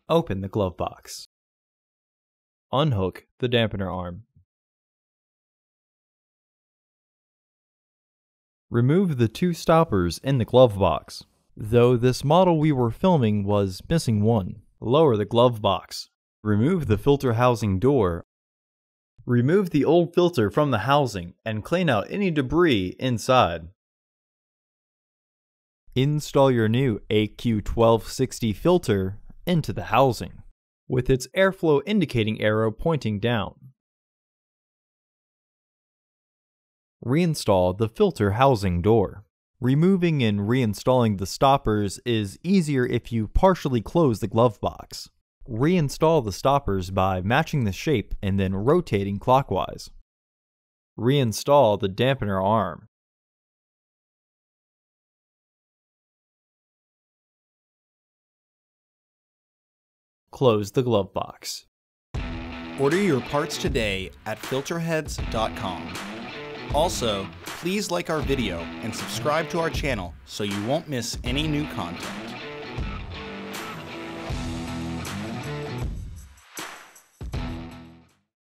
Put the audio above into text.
Open the glove box. Unhook the dampener arm. Remove the 2 stoppers in the glove box. Though this model we were filming was missing one. Lower the glove box. Remove the filter housing door. Remove the old filter from the housing and clean out any debris inside. Install your new AQ1260 filter into the housing, with its airflow indicating arrow pointing down. Reinstall the filter housing door. Removing and reinstalling the stoppers is easier if you partially close the glove box. Reinstall the stoppers by matching the shape and then rotating clockwise. Reinstall the dampener arm. Close the glove box. Order your parts today at filterheads.com. Also, please like our video and subscribe to our channel so you won't miss any new content.